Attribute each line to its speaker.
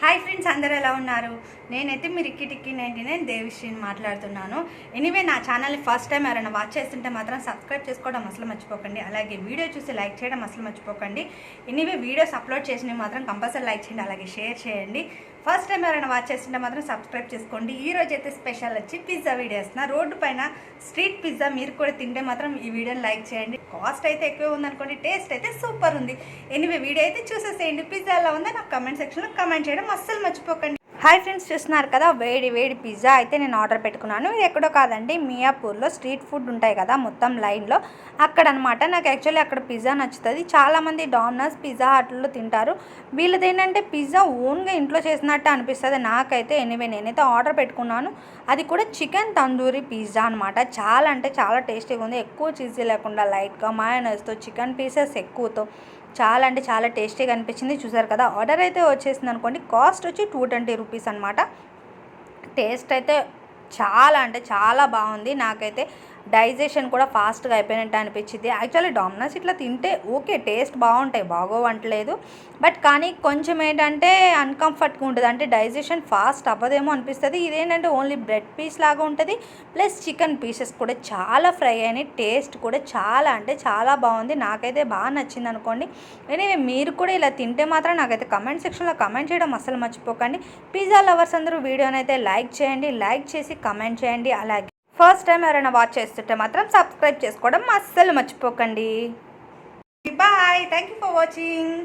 Speaker 1: Hi friends, అందరూ ఎలా ఉన్నారు? నేనైతే మీరు టిక్కి 99 దేవిశ్రీని మాట్లాడుతున్నాను. ఎనీవే, నా ఛానల్ని ఫస్ట్ టైం ఎవరైనా వాచ్ చేస్తుంటే మాత్రం సబ్స్క్రైబ్ చేసుకోవడం అసలు మర్చిపోకండి. అలాగే వీడియో చూసి లైక్ చేయడం అసలు మర్చిపోకండి. ఎనీవే, వీడియోస్ అప్లోడ్ చేసినవి మాత్రం కంపల్సరీ లైక్ చేయండి, అలాగే షేర్ చేయండి. ఫస్ట్ టైం ఎవరైనా వాచ్ చేస్తుంటే మాత్రం సబ్స్క్రైబ్ చేసుకోండి. ఈ రోజు అయితే స్పెషల్ వచ్చి పిజ్జా వీడియో వేస్తున్నా. రోడ్డు పైన స్ట్రీట్ పిజ్జా మీరు కూడా తింటే మాత్రం ఈ వీడియోని లైక్ చేయండి. కాస్ట్ అయితే ఎక్కువ ఉందనుకోండి, టేస్ట్ అయితే సూపర్ ఉంది. ఎనీవే, వీడియో అయితే చూసేసేయండి. పిజ్జా ఎలా ఉందో నాకు కమెంట్ సెక్షన్లో కమెంట్ చేయడం అస్సలు మర్చిపోకండి. హాయ్ ఫ్రెండ్స్, చూస్తున్నారు కదా వేడి వేడి పిజ్జా అయితే నేను ఆర్డర్ పెట్టుకున్నాను. ఇది ఎక్కడో కాదండి, మియాపూర్లో స్ట్రీట్ ఫుడ్ ఉంటాయి కదా మొత్తం లైన్లో, అక్కడ అనమాట. నాకు యాక్చువల్లీ అక్కడ పిజ్జా నచ్చుతుంది. చాలామంది డామినోస్, పిజ్జా హట్లో తింటారు. వీళ్ళది ఏంటంటే పిజ్జా ఓన్గా ఇంట్లో చేసినట్టు అనిపిస్తుంది నాకైతే. ఎనీవే, నేనైతే ఆర్డర్ పెట్టుకున్నాను. అది కూడా చికెన్ తందూరి పిజ్జా అనమాట. చాలా అంటే చాలా టేస్టీగా ఉంది. ఎక్కువ చీజీ లేకుండా లైట్గా మయోనైస్తో, చికెన్ పీసెస్ ఎక్కువతో చాలా అంటే చాలా టేస్టీగా అనిపించింది. చూసారు కదా, ఆర్డర్ అయితే వచ్చేసింది అనుకోండి. కాస్ట్ వచ్చి 220 రూపీస్ అనమాట. టేస్ట్ అయితే చాలా అంటే చాలా బాగుంది. నాకైతే డైజెషన్ కూడా ఫాస్ట్గా అయిపోయినట్టు అనిపించింది. యాక్చువల్లీ డామినోస్ ఇట్లా తింటే ఓకే, టేస్ట్ బాగుంటాయి, బాగోవంటలేదు. బట్ కానీ కొంచెం ఏంటంటే అన్కంఫర్ట్గా ఉంటుంది, అంటే డైజెషన్ ఫాస్ట్ అవ్వదేమో అనిపిస్తుంది. ఇదేంటంటే ఓన్లీ బ్రెడ్ పీస్ లాగా ఉంటుంది, ప్లస్ చికెన్ పీసెస్ కూడా చాలా ఫ్రై అయినాయి. టేస్ట్ కూడా చాలా అంటే చాలా బాగుంది. నాకైతే బాగా నచ్చింది అనుకోండి. ఎనీవే, మీరు కూడా ఇలా తింటే మాత్రం నాకైతే కమెంట్ సెక్షన్లో కమెంట్ చేయడం అసలు మర్చిపోకండి. పిజ్జా లవర్స్ అందరూ వీడియోని అయితే లైక్ చేయండి, లైక్ చేసి కమెంట్ చేయండి. అలాగే ఫస్ట్ టైం ఎవరైనా వాచ్ చేస్తుంటే మాత్రం సబ్స్క్రైబ్ చేసుకోవడం అస్సలు మర్చిపోకండి. Bye, thank you for watching.